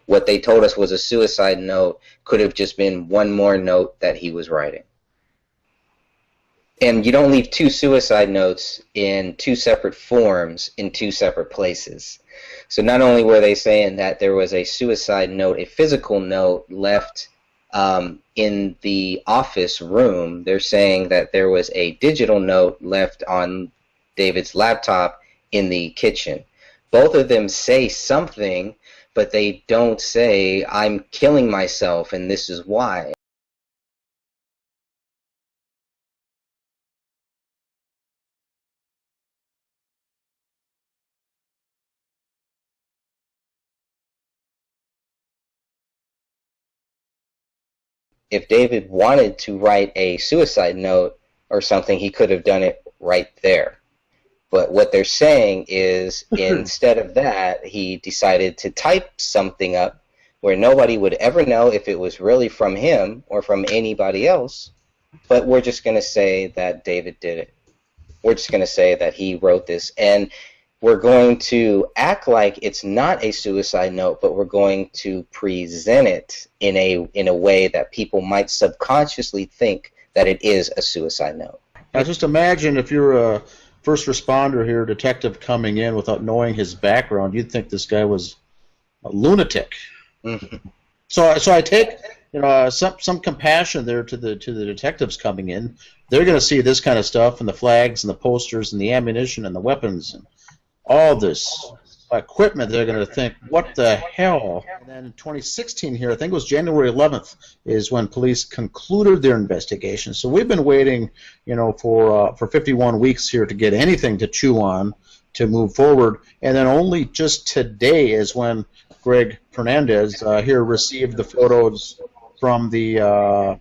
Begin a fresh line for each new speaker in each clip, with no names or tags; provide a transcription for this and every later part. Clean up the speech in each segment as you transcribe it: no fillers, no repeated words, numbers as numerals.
what they told us was a suicide note could have just been one more note that he was writing. And you don't leave two suicide notes in two separate forms in two separate places. So not only were they saying that there was a suicide note, a physical note left in the office room, they're saying that there was a digital note left on David's laptop in the kitchen. Both of them say something, but they don't say, I'm killing myself and this is why. If David wanted to write a suicide note or something, he could have done it right there. But what they're saying is instead of that, he decided to type something up where nobody would ever know if it was really from him or from anybody else. But we're just going to say that David did it. We're just going to say that he wrote this. And we're going to act like it's not a suicide note, but we're going to present it in a way that people might subconsciously think that it is a suicide note.
Now just imagine if you're a first responder here, detective coming in without knowing his background, you'd think this guy was a lunatic. Mm-hmm. So I take some compassion there to the detectives coming in. They're going to see this kind of stuff and the flags and the posters and the ammunition and the weapons and all this equipment. They're going to think, what the hell? And then in 2016 here, I think it was January 11th, is when police concluded their investigation. So we've been waiting, for 51 weeks here to get anything to chew on to move forward. And then only just today is when Greg Fernandez here received the photos from the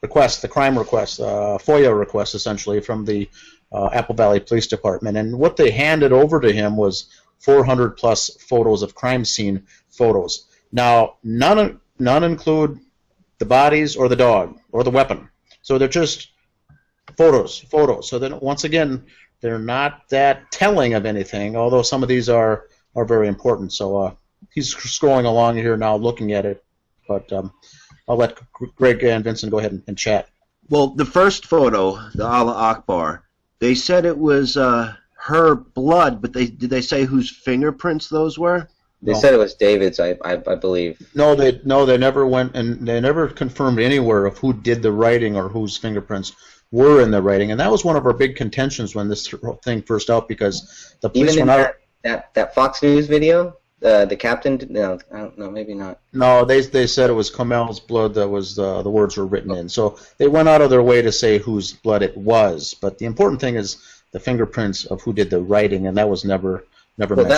request, the crime request, FOIA request essentially from the Apple Valley Police Department. And what they handed over to him was 400 plus photos of crime scene photos. Now, none include the bodies or the dog or the weapon. So they're just photos. So then once again, they're not that telling of anything, although some of these are very important. So he's scrolling along here now looking at it, but I'll let Greg and Vincent go ahead and chat.
Well, the first photo, the Allah Akbar, they said it was her blood, but did they say whose fingerprints those were?
They said it was David's, I believe.
No, they never went, and they never confirmed anywhere of who did the writing or whose fingerprints were in the writing, and that was one of our big contentions when this thing first out, because the police
even
went
in that Fox News video, the captain, no, I don't know, maybe not.
No, they said it was Kamel's blood that was the words were written in, so they went out of their way to say whose blood it was, but the important thing is the fingerprints of who did the writing, and that was never mentioned.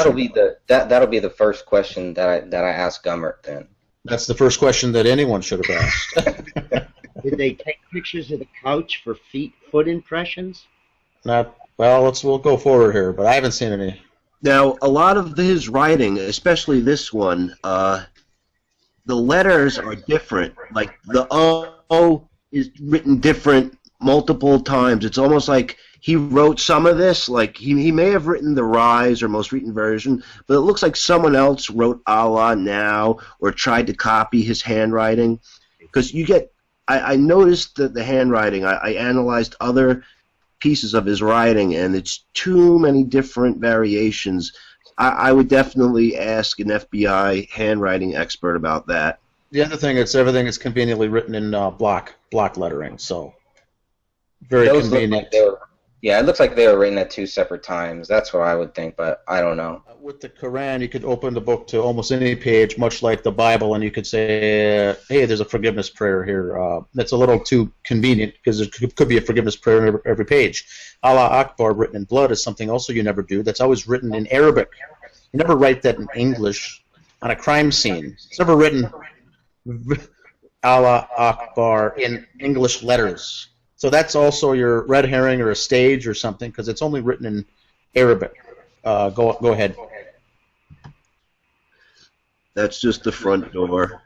That'll be the first question that I asked Gummert then.
That's the first question that anyone should have asked.
Did they take pictures of the couch for foot impressions?
We'll go forward here, but I haven't seen any.
Now, a lot of his writing, especially this one, the letters are different. Like the O is written different multiple times. It's almost like he wrote some of this, like he may have written the Rise or most recent version, but it looks like someone else wrote Allah now or tried to copy his handwriting. Because I noticed that the handwriting, I analyzed other pieces of his writing, and it's too many different variations. I would definitely ask an FBI handwriting expert about that.
The other thing is everything is conveniently written in block lettering, so very convenient.
It looks like they were written at two separate times. That's what I would think, but I don't know.
With the Quran, you could open the book to almost any page, much like the Bible, and you could say, hey, there's a forgiveness prayer here. That's a little too convenient because there could be a forgiveness prayer in every page. Allah Akbar written in blood is something also you never do. That's always written in Arabic. You never write that in English on a crime scene. It's never written Allah Akbar in English letters. So that's also your red herring or a stage or something because it's only written in Arabic. Go ahead.
That's just the front door.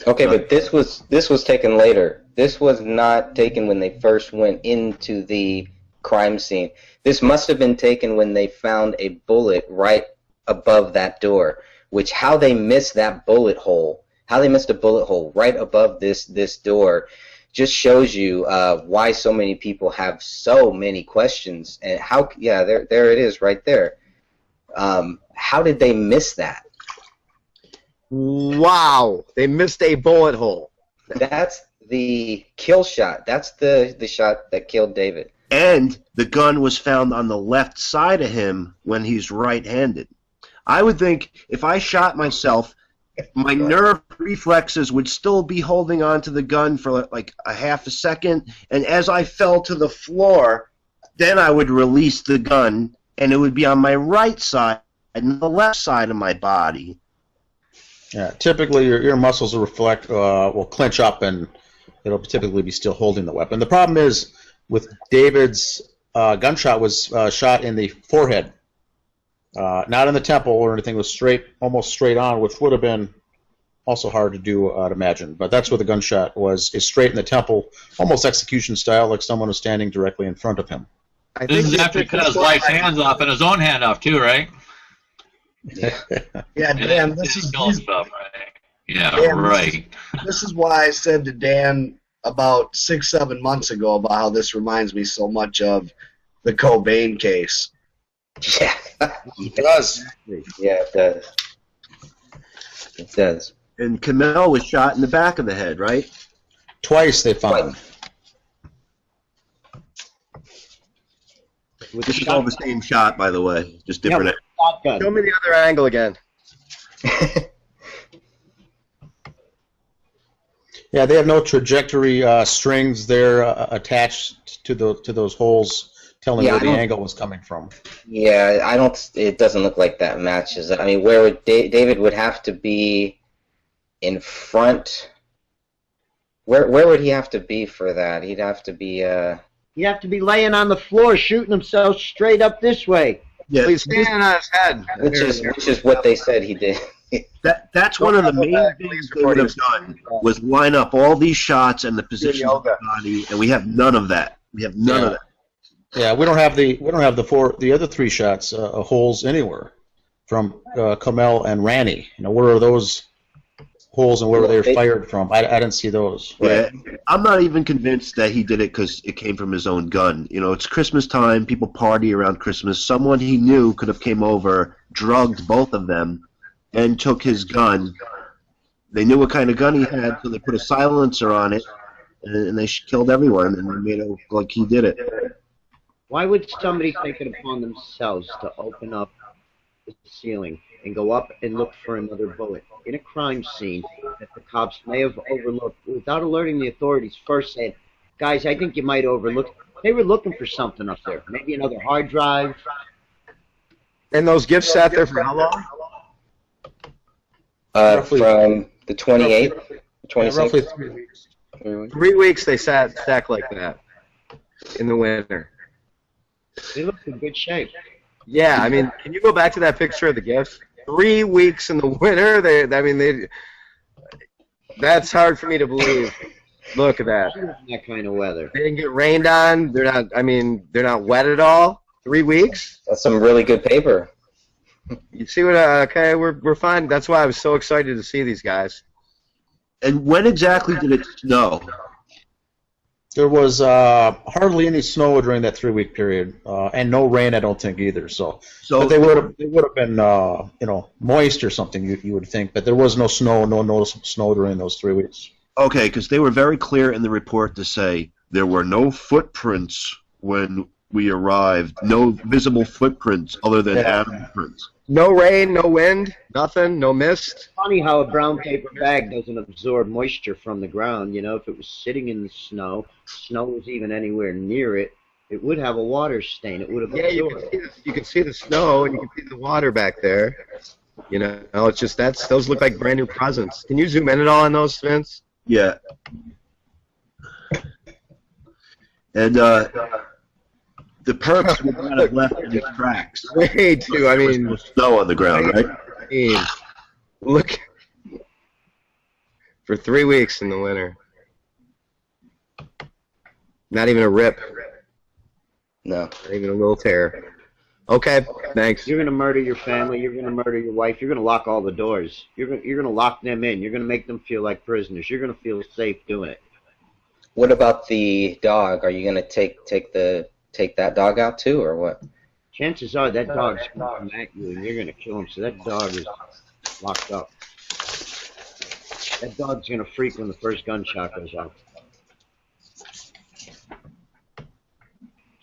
Okay, but this was taken later. This was not taken when they first went into the crime scene. This must have been taken when they found a bullet right above that door. which how they missed that bullet hole, how they missed a bullet hole right above this door, just shows you why so many people have so many questions. And how, yeah, there it is right there. How did they miss that?
Wow, they missed a bullet hole.
That's the kill shot. That's the shot that killed David.
And the gun was found on the left side of him when he's right-handed. I would think if I shot myself, my nerve reflexes would still be holding on to the gun for like a half a second, and as I fell to the floor, then I would release the gun, and it would be on my right side and the left side of my body.
Yeah, typically your muscles will clench up, and it'll typically be still holding the weapon. The problem is with David's gunshot was shot in the forehead, not in the temple or anything. It was almost straight on, which would have been also hard to do, I'd imagine. But that's what the gunshot is straight in the temple, almost execution style, like someone was standing directly in front of him.
This is after he cut his wife's hands off and his own hand off too, right?
Yeah, Dan, this is
stuff, right? Yeah,
Dan,
right.
This is why I said to Dan about 6-7 months ago about how this reminds me so much of the Cobain case.
Yeah,
It does.
yeah, it does. It does.
And Kamel was shot in the back of the head, right?
Twice they found.
This is all the same shot, by the way, just different.
Show me the other angle again.
Yeah, they have no trajectory strings there attached to those holes, telling where the angle was coming from.
Yeah, I don't. It doesn't look like that matches. I mean, where would David would have to be in front? Where would he have to be for that? He'd have to be.
He'd have to be laying on the floor, shooting himself straight up this way.
Yeah,
He's standing on his head.
Which is what they said he did.
that's one of the main things they would have done was line up all these shots and the position of the body, and we have none of that. We have none of that.
Yeah, we don't have the other three shots holes anywhere from Kamel and Rani. Where are those holes and where were they fired from? I didn't see those.
Yeah, I'm not even convinced that he did it because it came from his own gun. It's Christmas time. People party around Christmas. Someone he knew could have came over, drugged both of them, and took his gun. They knew what kind of gun he had, so they put a silencer on it, and they killed everyone, and they made it look like he did it.
Why would somebody take it upon themselves to open up the ceiling and go up and look for another bullet in a crime scene that the cops may have overlooked without alerting the authorities? First said, guys, I think you might overlook. They were looking for something up there, maybe another hard drive.
And those gifts sat there for how long?
From the 28th, 26th.
Roughly 3 weeks.
3 weeks they sat stacked like that in the winter.
They looked in good shape.
Yeah, I mean, can you go back to that picture of the gifts? 3 weeks in the winter. That's hard for me to believe. Look at that.
That kind of weather.
They didn't get rained on. They're not. I mean, they're not wet at all. 3 weeks.
That's some really good paper.
You see what? Okay, we're fine. That's why I was so excited to see these guys.
And when exactly did it snow?
There was hardly any snow during that 3-week period, and no rain, I don't think either. But they would have been moist or something. You would think, but there was no snow, no noticeable snow during those 3 weeks.
Okay, because they were very clear in the report to say there were no footprints when we arrived, no visible footprints other than animal prints.
No rain, no wind, nothing, no mist.
Funny how a brown paper bag doesn't absorb moisture from the ground. If it was sitting in the snow was even anywhere near it, it would have a water stain. It would have.
Yeah, you can see the snow and you can see the water back there. It's just those look like brand new presents. Can you zoom in at all on those, Vince?
Yeah. And the perps would not have left any tracks.
Way too. I mean,
no snow on the ground, right?
I mean, look. For 3 weeks in the winter. Not even a rip.
No.
Not even a little tear. Okay, thanks.
You're going to murder your family. You're going to murder your wife. You're going to lock all the doors. You're going to lock them in. You're going to make them feel like prisoners. You're going to feel safe doing it.
What about the dog? Are you going to take that dog out too, or what?
Chances are that dog's going to come at you and you're going to kill him. So that dog is locked up. That dog's going to freak when the first gunshot goes off.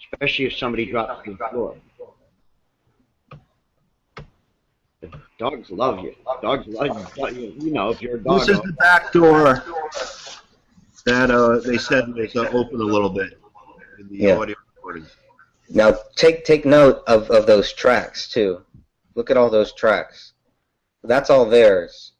Especially if somebody drops to the floor. Dogs love you. Dogs love you. You know, if you're a dog.
This is the back door that they said was open a little bit in the audio recording.
Now take note of those tracks too. Look at all those tracks. That's all theirs,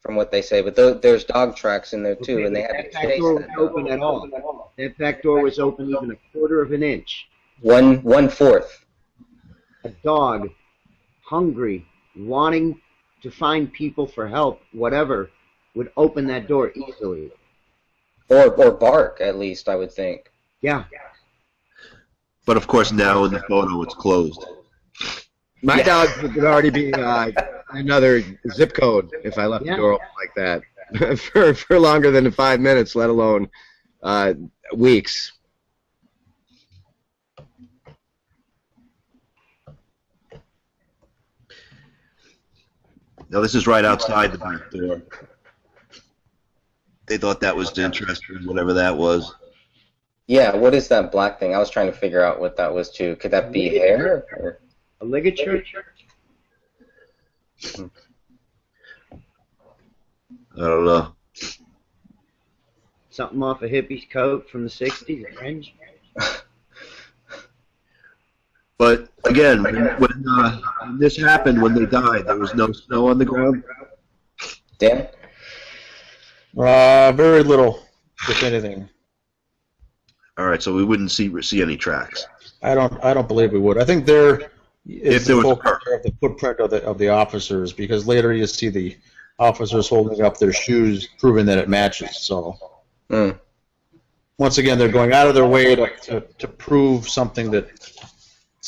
from what they say. But there's dog tracks in there too,
Okay,
and they had
that
to
back
chase
door was
that
open
dog.
at all. That back door was open even a quarter of an inch.
1/4.
A dog, hungry, wanting to find people for help, whatever, would open that door easily.
Or bark, at least, I would think.
Yeah.
But of course, now in the photo, it's closed.
My dog would already be another zip code if I left the door open like that for longer than 5 minutes, let alone weeks.
Now, this is right outside the back door. They thought that was interesting, whatever that was.
Yeah, what is that black thing? I was trying to figure out what that was too. Could that be hair? Or?
A ligature?
I don't know.
Something off a hippie's coat from the 60s, a fringe?
But again, when this happened, when they died, there was no snow on the ground.
Dan?
Very little, if anything.
All right, so we wouldn't see any tracks.
I don't believe we would. I think there is
If there
the
was a
focus there of the footprint of the officers, because later you see the officers holding up their shoes, proving that it matches. So once again, they're going out of their way to prove something that's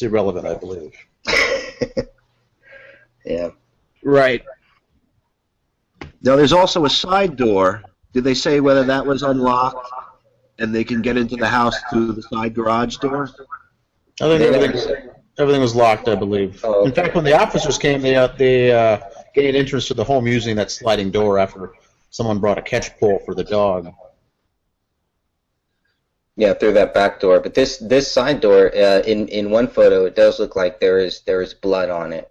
irrelevant, I believe.
Yeah.
Right.
Now, there's also a side door. Did they say whether that was unlocked and they can get into the house through the side garage door?
I think everything was locked, I believe.
Oh, okay.
In fact, when the officers came, they gained entrance to the home using that sliding door after someone brought a catch pole for the dog.
Yeah, through that back door. But this side door, in one photo, it does look like there is blood on it.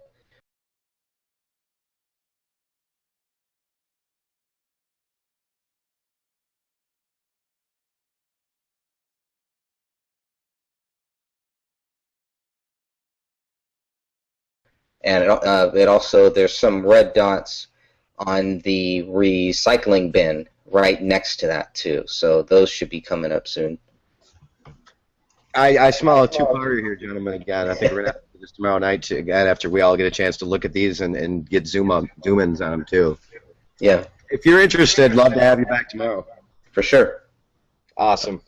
And it also, there's some red dots on the recycling bin right next to that too. So those should be coming up soon.
I smell a two-parter here, gentlemen. Again, I think we're gonna have to do this tomorrow night again after we all get a chance to look at these and get zoom-ins on them too.
Yeah,
If you're interested, love to have you back tomorrow.
for sure.
Awesome.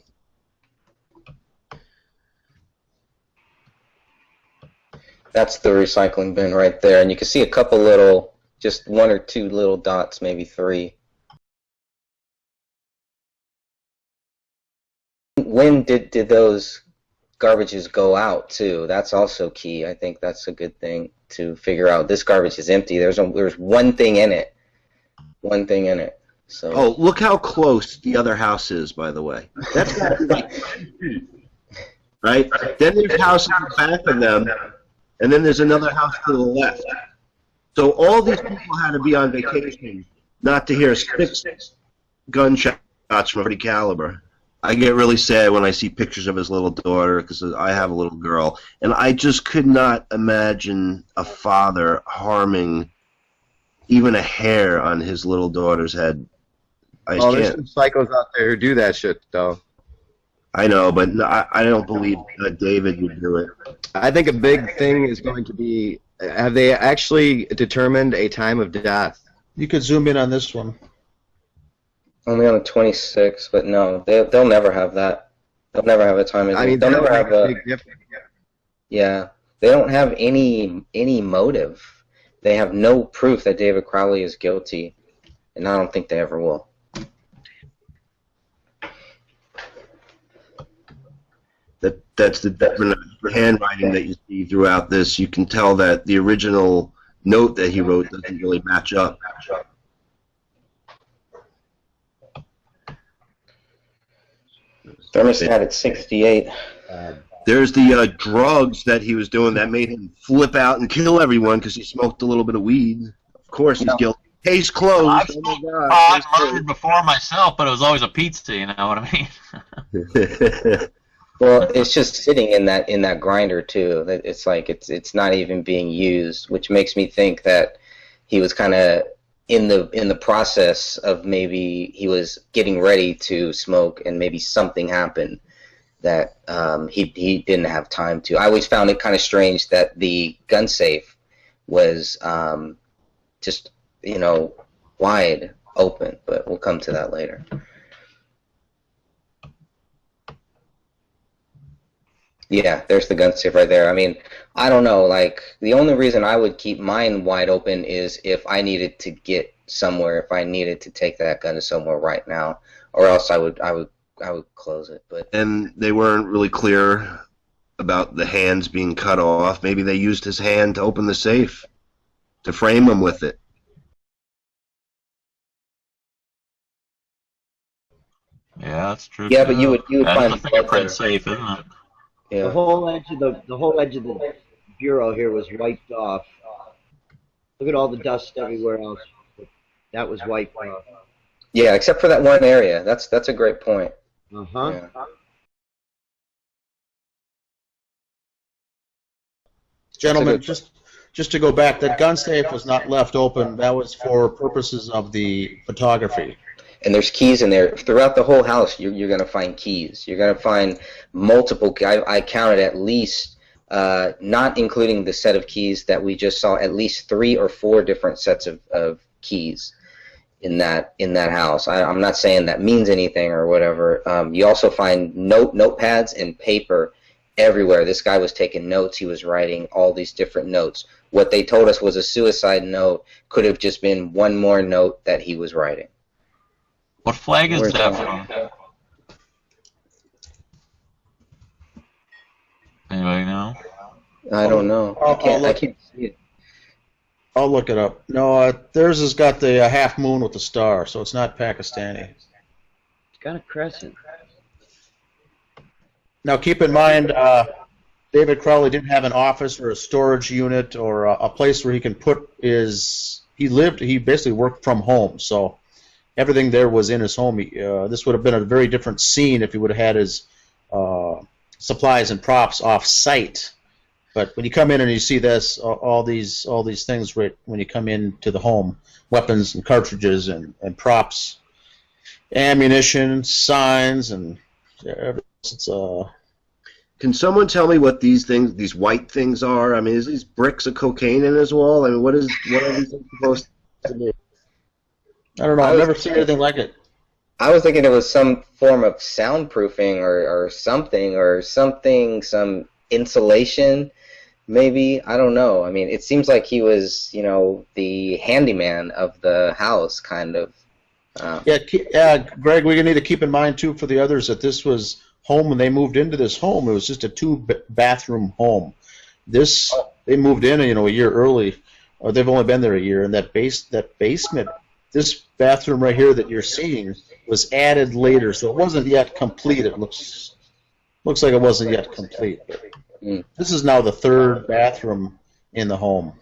That's the recycling bin right there, and you can see a couple little, just 1 or 2 little dots, maybe 3. When did those garbages go out too? That's also key. I think that's a good thing to figure out. This garbage is empty. There's one thing in it. One thing in it. So.
Oh, look how close the other house is, by the way. That's got to be like 10 feet, right? Then there's houses in back of them, and then there's another house to the left. So all these people had to be on vacation not to hear 6 gunshots from every caliber. I get really sad when I see pictures of his little daughter because I have a little girl, and I just could not imagine a father harming even a hair on his little daughter's head. I just
There's
can't.
some psychos out there who do that shit, though.
I know, but I don't believe that David would do it.
I think a big thing is going to be, have they actually determined a time of death?
You could zoom in on this one.
Only on the 26th, but no, they'll never have that. They'll never have a time.
I mean,
they'll
that
never
would
have
make a
a.
big difference.
Yeah, They don't have any motive. They have no proof that David Crowley is guilty, and I don't think they ever will.
That's the different handwriting that you see throughout this. You can tell that the original note that he wrote doesn't really match up.
Thermostat at 68.
There's the drugs that he was doing that made him flip out and kill everyone because he smoked a little bit of weed. Of course, he's guilty. Case closed.
I've murdered before myself, but it was always a pizza. You know what I mean?
Well, it's just sitting in that grinder too. It's like it's not even being used, which makes me think that he was kind of in the process of, maybe he was getting ready to smoke and maybe something happened that he didn't have time to. I always found it kind of strange that the gun safe was just, wide open, but we'll come to that later. Yeah, there's the gun safe right there. I mean, I don't know. Like, the only reason I would keep mine wide open is if I needed to get somewhere, if I needed to take that gun to somewhere right now, or else I would close it. But
and they weren't really clear about the hands being cut off. Maybe they used his hand to open the safe, to frame him with it.
Yeah, that's true.
yeah, but you would find
the fingerprint safe, isn't it?
Yeah.
The whole edge of the bureau here was wiped off. Look at all the dust everywhere else. That was wiped off.
Yeah, except for that one area. That's a great point.
Uh-huh.
Yeah.
Gentlemen, just to go back, that gun safe was not left open. That was for purposes of the photography.
And there's keys in there. Throughout the whole house, you're going to find keys. You're going to find multiple. I counted at least, not including the set of keys that we just saw, at least 3 or 4 different sets of keys in that house. I'm not saying that means anything or whatever. You also find notepads and paper everywhere. This guy was taking notes. He was writing all these different notes. What they told us was a suicide note. Could have just been one more note that he was writing.
What flag is that from? Anybody know?
I don't know. I can't see it.
I'll look it up. No, theirs has got the half moon with the star, so it's not Pakistani.
It's got a crescent.
Now, keep in mind, David Crowley didn't have an office or a storage unit or a place where he can put his. He basically worked from home, so everything there was in his home. This would have been a very different scene if he would have had his supplies and props off-site. But when you come in and you see this, all these things right when you come into the home, weapons and cartridges and props, ammunition, signs, and it's
Can someone tell me what these white things are? I mean, is these bricks of cocaine in his wall? I mean, what are these things supposed to be?
I don't know. I've never seen anything like it.
I was thinking it was some form of soundproofing or something, some insulation, maybe. I don't know. I mean, it seems like he was, the handyman of the house, kind of.
Yeah, Greg, we need to keep in mind, too, for the others, that this was home when they moved into this home. It was just a 2-bathroom home. They moved in, a year early, or they've only been there a year, and that basement, this bathroom right here that you're seeing was added later, so it wasn't yet complete. It looks like it wasn't yet complete. This is now the 3rd bathroom in the home.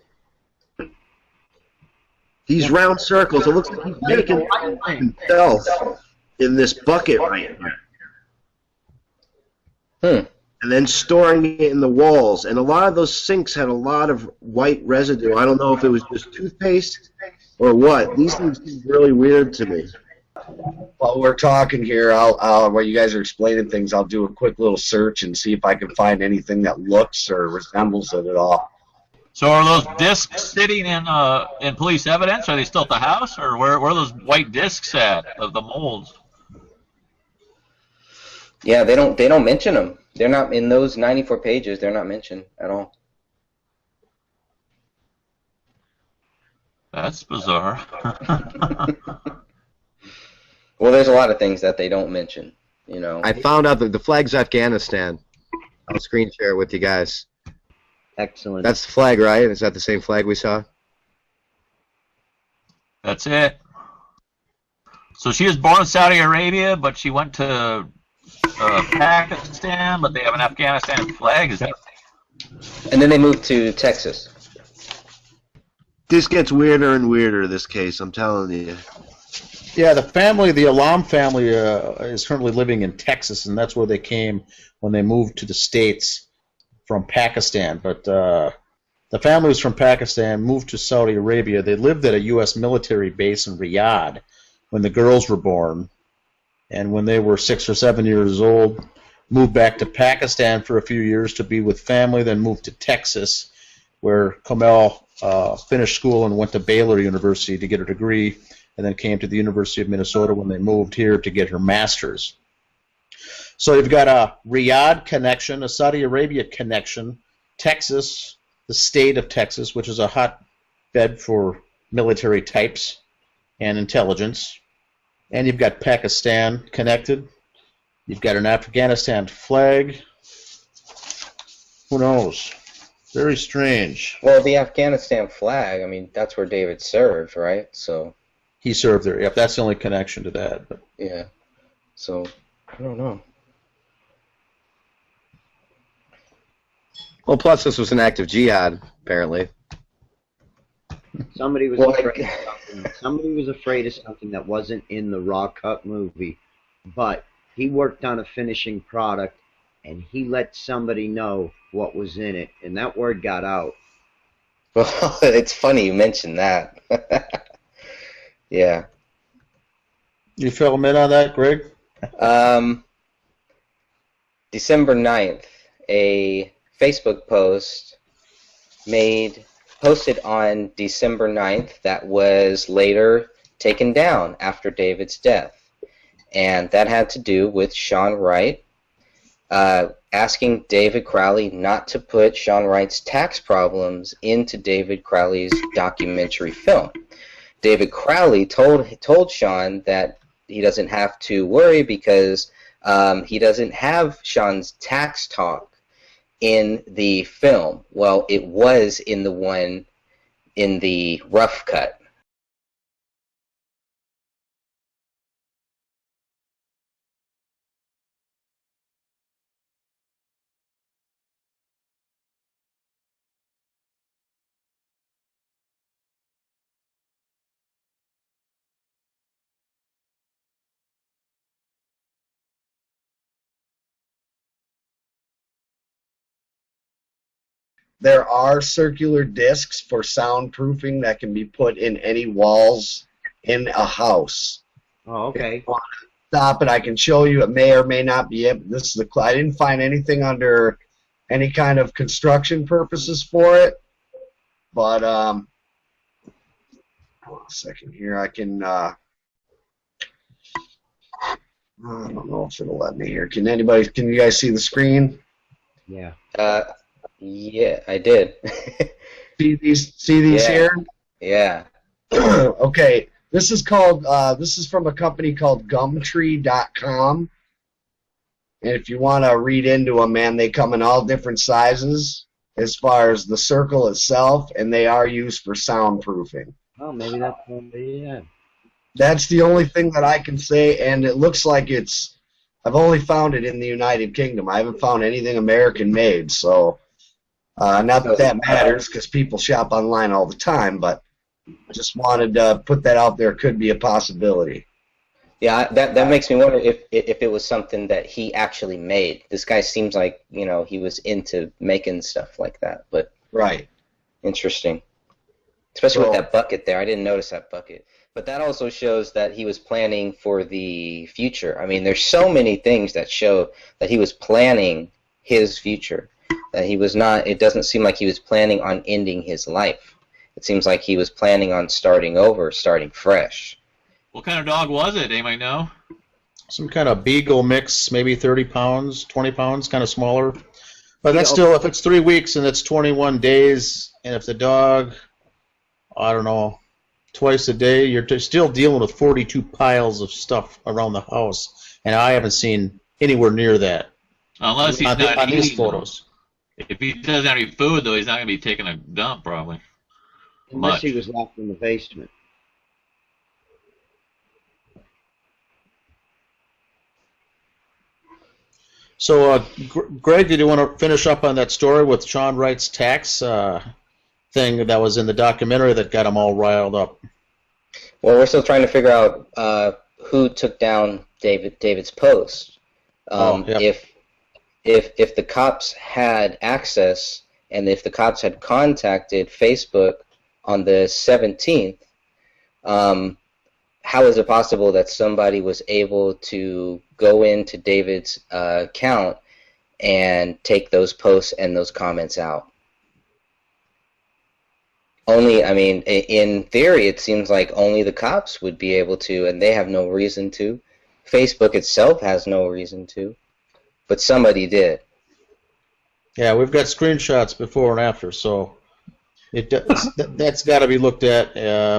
These round circles, it looks like he's making himself in this bucket right here. And then storing it in the walls. And a lot of those sinks had a lot of white residue. I don't know if it was just toothpaste or what. These things seem really weird to me.
While we're talking here, while you guys are explaining things, I'll do a quick little search and see if I can find anything that looks or resembles it at all.
So are those discs sitting in police evidence? Are they still at the house, or where are those white discs at of the molds?
Yeah, they don't mention them. They're not in those 94 pages. They're not mentioned at all.
That's bizarre.
Well, there's a lot of things that they don't mention, you know.
I found out that the flag's Afghanistan. I'll screen share it with you guys.
Excellent.
That's the flag, right? Is that the same flag we saw?
That's it. So she was born in Saudi Arabia, but she went to Pakistan, but they have an Afghanistan flag. Is that?
And then they moved to Texas.
This gets weirder and weirder, this case, I'm telling you.
Yeah, the family, the Alam family, is currently living in Texas, and that's where they came when they moved to the States from Pakistan. But the family was from Pakistan, moved to Saudi Arabia. They lived at a U.S. military base in Riyadh when the girls were born. And when they were 6 or 7 years old, moved back to Pakistan for a few years to be with family, then moved to Texas, where Kamel finished school and went to Baylor University to get her degree, and then came to the University of Minnesota when they moved here to get her master's. So you've got a Riyadh connection, a Saudi Arabia connection, Texas, the state of Texas, which is a hotbed for military types and intelligence, and you've got Pakistan connected. You've got an Afghanistan flag. Who knows? Very strange.
Well, the Afghanistan flag, I mean, that's where David served, right? So
he served there. Yep, that's the only connection to that. But
yeah. So I don't know.
Well, plus this was an act of jihad, apparently.
Somebody was
Well,
afraid of something. Somebody was afraid of something that wasn't in the raw cut movie, but he worked on a finishing product, and he let somebody know what was in it, and that word got out.
Well, it's funny you mentioned that. Yeah.
you fill them in on that, Greg?
December 9th, a Facebook post posted on December 9th that was later taken down after David's death. And that had to do with Sean Wright asking David Crowley not to put Sean Wright's tax problems into David Crowley's documentary film. David Crowley told Sean that he doesn't have to worry because he doesn't have Sean's tax talk in the film. Well, it was in the one in the rough cut.
There are circular discs for soundproofing that can be put in any walls in a house.
Oh, okay.
Stop it. I can show you. It may or may not be it. This is the. I didn't find anything under any kind of construction purposes for it. But hold on a second here. I can. I don't know if it'll let me here. Can anybody? Can you guys see the screen?
Yeah.
Yeah, I did.
See these
Yeah.
here?
Yeah.
Okay. This is called. This is from a company called Gumtree.com. And if you want to read into them, man, they come in all different sizes as far as the circle itself, and they are used for soundproofing.
Oh, maybe that's one. Yeah.
That's the only thing that I can say, and it looks like it's. I've only found it in the United Kingdom. I haven't found anything American made, so not that that matters because people shop online all the time, but I just wanted to put that out there. Could be a possibility.
Yeah, that makes me wonder if it was something that he actually made. This guy seems like, he was into making stuff like that, but
Right.
interesting. Especially with
Well-
that bucket there. I didn't notice that bucket. But that also shows that he was planning for the future. I mean, there's so many things that show that he was planning his future. That he was not, it doesn't seem like he was planning on ending his life. It seems like he was planning on starting over, starting fresh.
What kind of dog was it? Anybody know?
Some kind of beagle mix, maybe 30 pounds, 20 pounds, kind of smaller. But that's still, if it's 3 weeks and it's 21 days, and if the dog, I don't know, twice a day. You're still dealing with 42 piles of stuff around the house, and I haven't seen anywhere near that
Unless he's not
on these
eating them.
photos.
If he doesn't have any food, though, he's not going to be taking a dump, probably.
Unless he was locked in the basement.
So, Greg, did you want to finish up on that story with Sean Wright's tax thing that was in the documentary that got him all riled up?
Well, we're still trying to figure out who took down David's post.
Yep.
If the cops had access and if the cops had contacted Facebook on the 17th, how is it possible that somebody was able to go into David's account and take those posts and those comments out? I mean, in theory, it seems like only the cops would be able to, and they have no reason to. Facebook itself has no reason to, but somebody did.
Yeah, we've got screenshots before and after, so that's got to be looked at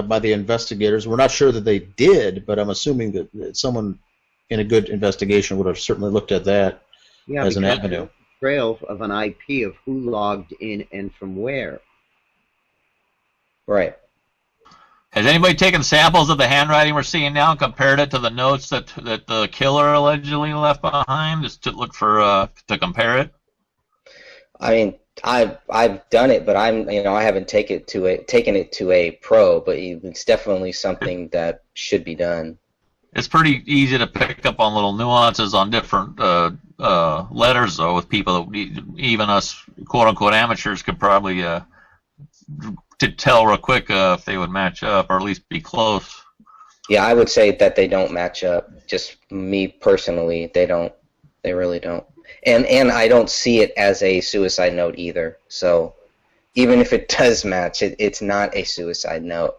by the investigators. We're not sure that they did, but I'm assuming that someone in a good investigation would have certainly looked at that as an avenue.
Trail of an IP of who logged in and from where.
Right.
Has anybody taken samples of the handwriting we're seeing now and compared it to the notes that the killer allegedly left behind, just to look for to compare it?
I mean, I've done it, but I haven't taken it to a pro, but it's definitely something that should be done.
It's pretty easy to pick up on little nuances on different letters, though, with people that even us quote-unquote amateurs could probably to tell real quick if they would match up or at least be close.
Yeah, I would say that they don't match up. Just me personally, they don't. They really don't. And I don't see it as a suicide note either. So even if it does match, it's not a suicide note.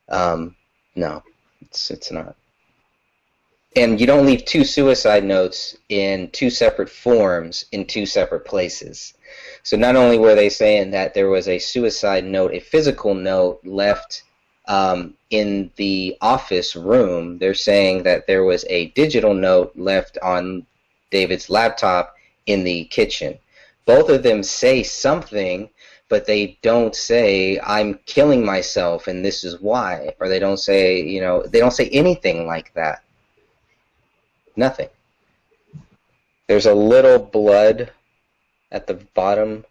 No, it's not. And you don't leave two suicide notes in two separate forms in two separate places. So not only were they saying that there was a suicide note, a physical note left in the office room, they're saying that there was a digital note left on David's laptop in the kitchen. Both of them say something, but they don't say, I'm killing myself and this is why. Or they don't say, they don't say anything like that. Nothing. There's a little blood at the bottom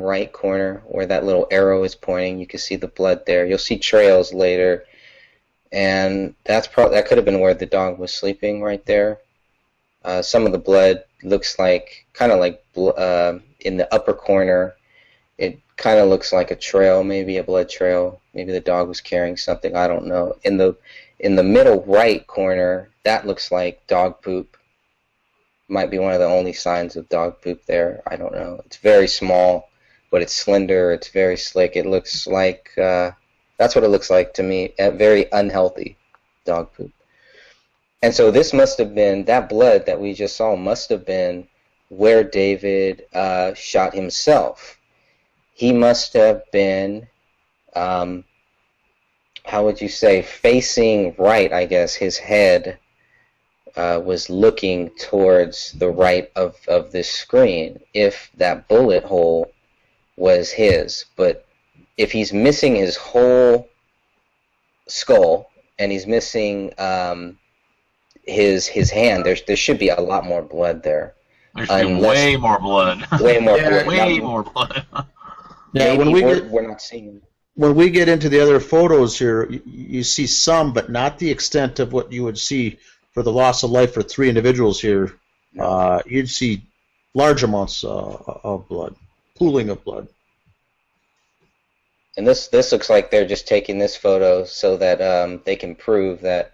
right corner where that little arrow is pointing. You can see the blood there. You'll see trails later, and that could have been where the dog was sleeping right there. Some of the blood looks kind of like in the upper corner. It kind of looks like a trail, maybe a blood trail. Maybe the dog was carrying something. I don't know. In the middle right corner, that looks like dog poop. Might be one of the only signs of dog poop there. I don't know. It's very small, but it's slender. It's very slick. It looks like that's what it looks like to me. Very unhealthy dog poop. And so this must have been, that blood that we just saw must have been where David shot himself. He must have been, how would you say, facing right, I guess. His head was looking towards the right of this screen if that bullet hole was his. But if he's missing his whole skull and he's missing his hand, there should be a lot more blood there.
There should be way more blood.
Way more blood.
Way more blood.
Yeah,
we're not seeing.
When we get into the other photos here, you see some, but not the extent of what you would see for the loss of life for 3 individuals here. You'd see large amounts of blood, pooling of blood.
And this looks like they're just taking this photo so that they can prove that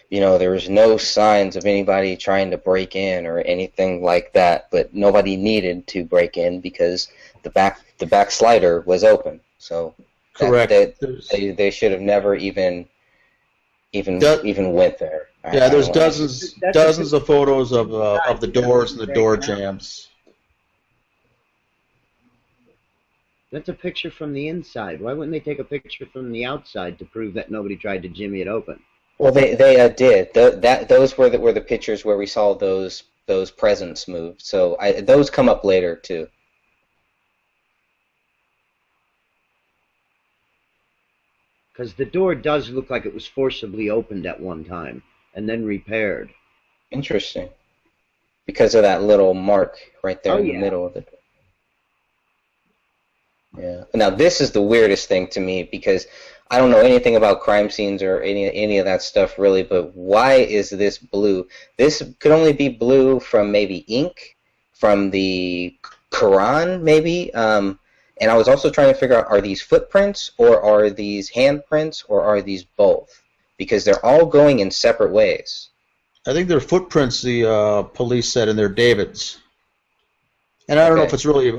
there was no signs of anybody trying to break in or anything like that. But nobody needed to break in because the back slider was open. So
correct.
They should have never even went there.
Yeah, there's dozens of photos of the doors and the door jams.
That's a picture from the inside. Why wouldn't they take a picture from the outside to prove that nobody tried to jimmy it open?
Well, they did. Those were the pictures where we saw those presents move. So those come up later too.
Because the door does look like it was forcibly opened at one time and then repaired.
Interesting. Because of that little mark right there in the middle of it. Yeah. Now this is the weirdest thing to me because I don't know anything about crime scenes or any of that stuff really, but why is this blue? This could only be blue from maybe ink, from the Quran maybe. And I was also trying to figure out, are these footprints or are these handprints or are these both? Because they're all going in separate ways.
I think they're footprints, the police said, and they're David's. And I don't know if it's really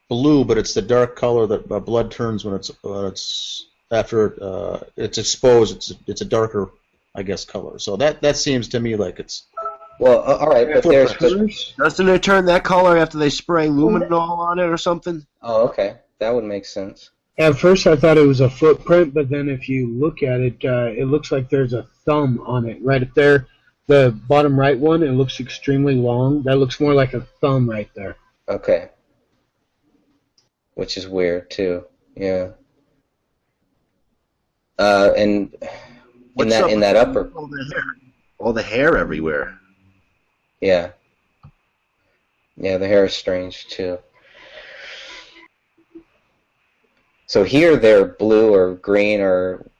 blue, but it's the dark color that blood turns when it's after it's exposed. It's a darker, I guess, color. So that seems to me like it's.
Well, all right, but
doesn't it turn that color after they spray luminol on it or something?
Oh, okay, that would make sense.
At first, I thought it was a footprint, but then if you look at it, it looks like there's a thumb on it right up there. The bottom right one, it looks extremely long. That looks more like a thumb right there.
Okay. Which is weird too. Yeah. And in that upper.
All the hair everywhere.
Yeah. Yeah, the hair is strange too. So here they're blue or green,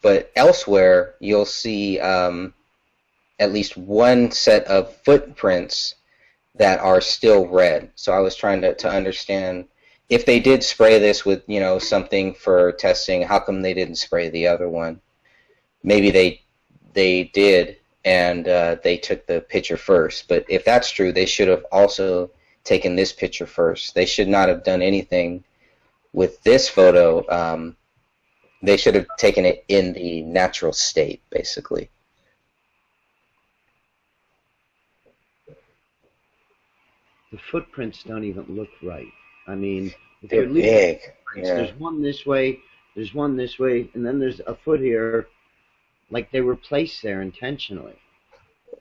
but elsewhere you'll see at least one set of footprints that are still red. So I was trying to understand if they did spray this with something for testing. How come they didn't spray the other one? Maybe they did, and they took the picture first. But if that's true, they should have also taken this picture first. They should not have done anything with this photo. They should have taken it in the natural state, basically.
The footprints don't even look right. I mean, if
they're big. Yeah.
There's one this way, there's one this way, and then there's a foot here, like they were placed there intentionally.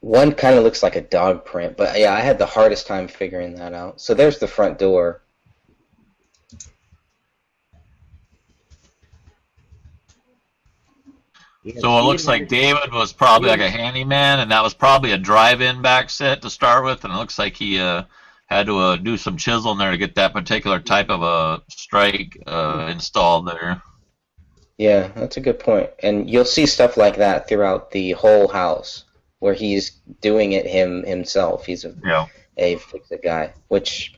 One kind of looks like a dog print, but yeah, I had the hardest time figuring that out. So there's the front door.
So it looks like David was probably like a handyman, and that was probably a drive-in back set to start with, and it looks like he had to do some chiseling there to get that particular type of a strike installed there.
Yeah, that's a good point. And you'll see stuff like that throughout the whole house, where he's doing it himself. He's a fix-it guy, which,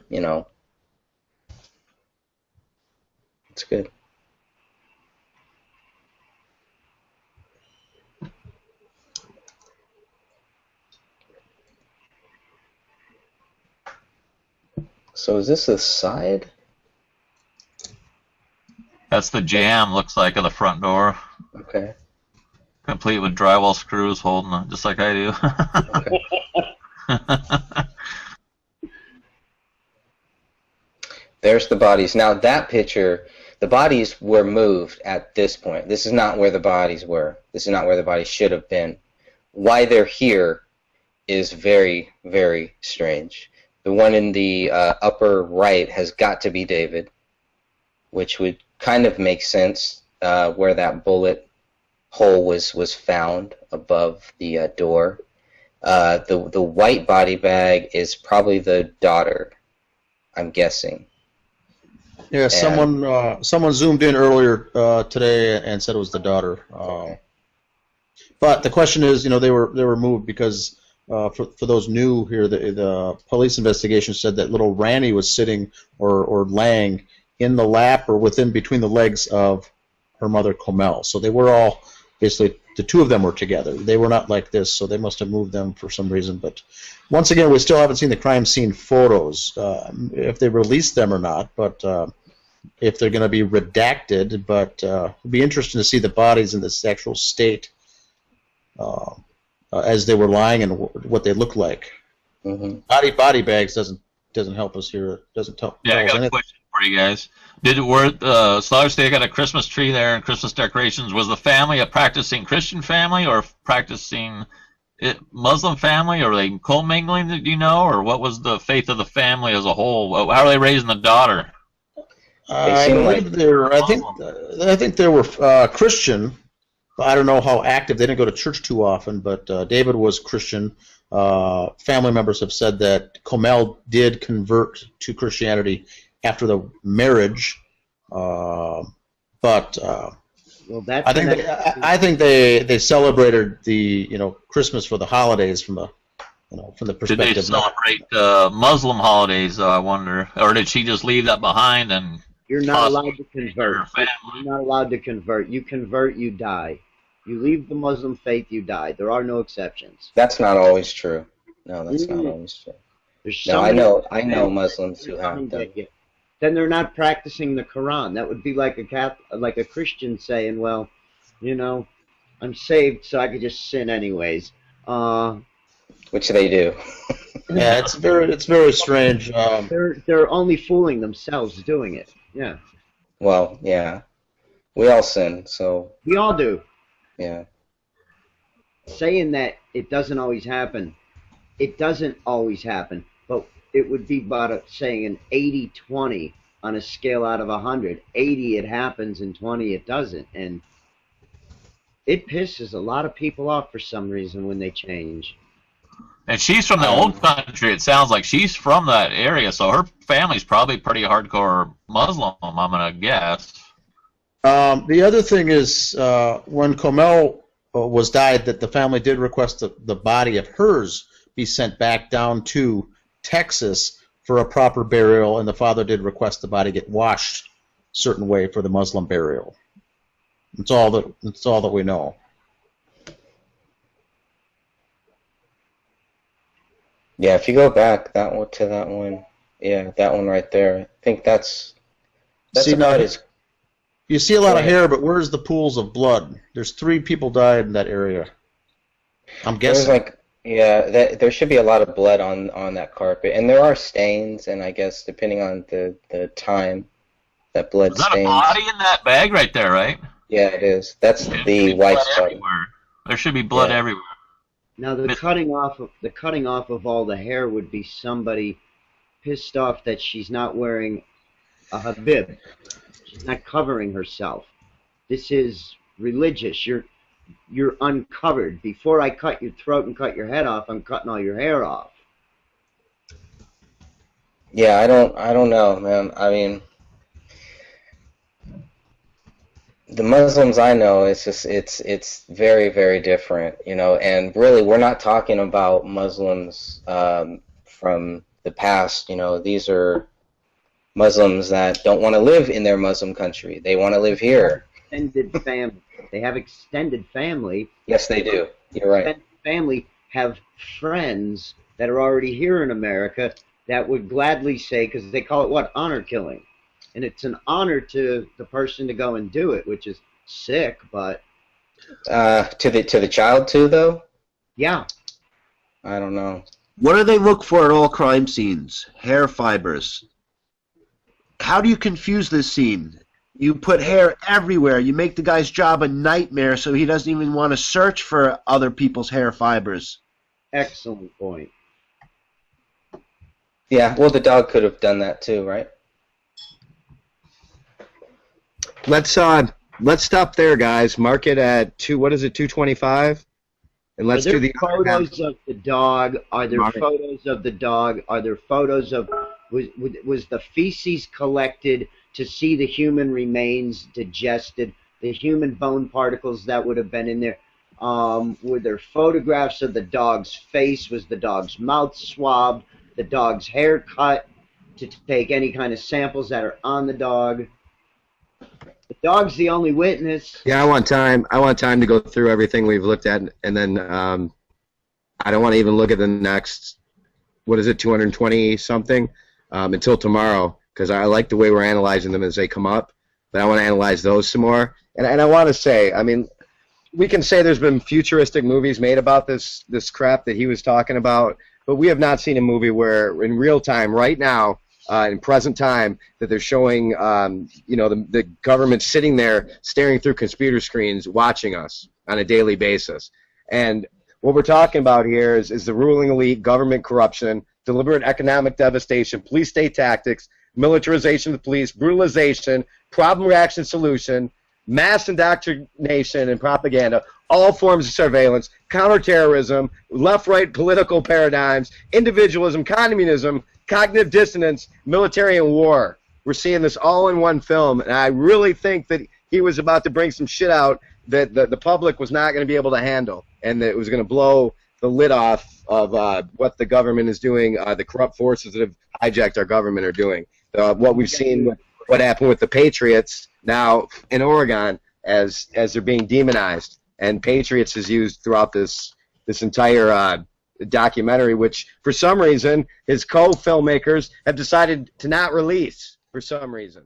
it's good. So is this the side?
That's the jamb, looks like, of the front door.
Okay.
Complete with drywall screws holding it, just like I do.
There's the bodies. Now that picture, the bodies were moved at this point. This is not where the bodies were. This is not where the bodies should have been. Why they're here is very, very strange. The one in the upper right has got to be David, which would kind of make sense where that bullet hole was found above the door. The white body bag is probably the daughter, I'm guessing.
Yeah, someone zoomed in earlier today and said it was the daughter. But the question is, they were moved because for those new here, the police investigation said that little Randy was sitting or laying in the lap or between the legs of her mother Comel. So they were all basically, the two of them were together. They were not like this, so they must have moved them for some reason. But once again, we still haven't seen the crime scene photos, if they released them or not, but if they're going to be redacted. But it'll be interesting to see the bodies in this actual state as they were lying and what they look like.
Mm-hmm.
Body bags doesn't help us here. It doesn't tell.
Yeah, I got
us
a question for for you guys. So obviously they got a Christmas tree there and Christmas decorations. Was the family a practicing Christian family or practicing Muslim family, or were they commingling? Do you know, or what was the faith of the family as a whole? How are they raising the daughter?
I believe they were. I think they were Christian. I don't know how active. They didn't go to church too often, but David was Christian. Family members have said that Comel did convert to Christianity after the marriage, but
Well, that's
I think they celebrated the Christmas for the holidays from the perspective.
Did they celebrate Muslim holidays? I wonder, or did she just leave that behind and?
You're not allowed to convert. You're not allowed to convert. You convert, you die. You leave the Muslim faith, you die. There are no exceptions.
That's not always true. No, that's not always true. No, I know Muslims who have done.
Then they're not practicing the Quran. That would be like a Christian saying, "Well, I'm saved, so I could just sin anyways."
Which they do.
Yeah, it's very strange.
They're only fooling themselves doing it. Yeah.
Well, yeah. We all sin, so.
We all do.
Yeah.
Saying that it doesn't always happen. It doesn't always happen, but it would be about saying an 80-20 on a scale out of 100. 80 it happens and 20 it doesn't, and it pisses a lot of people off for some reason when they change.
And she's from the old country. It sounds like she's from that area, so her family's probably pretty hardcore Muslim, I'm gonna guess.
The other thing is when Comel was died, that the family did request the body of hers be sent back down to Texas for a proper burial, and the father did request the body get washed a certain way for the Muslim burial. That's all that we know.
Yeah, if you go back that one, yeah, that one right there. I think that's about as.
You see a lot of hair, but where's the pools of blood? There's 3 people died in that area. I'm guessing.
There should be a lot of blood on that carpet, and there are stains, and I guess depending on the time, that blood stains.
Is that a body in that bag right there, right?
Yeah, it is. That's the wife's body.
There should be blood everywhere.
Now the cutting off of all the hair would be somebody pissed off that she's not wearing a habib. She's not covering herself. This is religious. You're uncovered. Before I cut your throat and cut your head off, I'm cutting all your hair off.
Yeah, I don't know, man. I mean, the Muslims I know, it's very, very different, and really we're not talking about Muslims from the past. These are Muslims that don't want to live in their Muslim country. They want to live here.
Extended family. They have extended family.
Yes, they do. You're right.
Extended family have friends that are already here in America that would gladly say, because they call it what? Honor killing. And it's an honor to the person to go and do it, which is sick, but
to the child too, though.
Yeah.
I don't know.
What do they look for at all crime scenes? Hair fibers. How do you confuse this scene? You put hair everywhere. You make the guy's job a nightmare, so he doesn't even want to search for other people's hair fibers.
Excellent point.
Yeah. Well, the dog could have done that too, right?
Let's stop there, guys. Mark it at 225, and let's do the
photos of the dog. Are there photos of the dog? Are there photos of was the feces collected to see the human remains digested, the human bone particles that would have been in there? Were there photographs of the dog's face? Was the dog's mouth swabbed? The dog's hair cut to take any kind of samples that are on the dog? The dog's the only witness.
Yeah, I want time to go through everything we've looked at, and then I don't want to even look at the next, 220 something until tomorrow, because I like the way we're analyzing them as they come up, but I want to analyze those some more. And I want to say, I mean, we can say there's been futuristic movies made about this crap that he was talking about, but we have not seen a movie where in real time right now in present time that they're showing, the government sitting there staring through computer screens watching us on a daily basis. And what we're talking about here is the ruling elite, government corruption, deliberate economic devastation, police state tactics, militarization of the police, brutalization, problem reaction solution, mass indoctrination and propaganda, all forms of surveillance, counterterrorism, left-right political paradigms, individualism, communism, cognitive dissonance, military and war. We're seeing this all in one film, and I really think that he was about to bring some shit out that the public was not going to be able to handle, and that it was going to blow the lid off of what the government is doing, the corrupt forces that have hijacked our government are doing. What we've seen, what happened with the Patriots now in Oregon as they're being demonized, and Patriots is used throughout this entire documentary, which for some reason his co-filmmakers have decided to not release for some reason.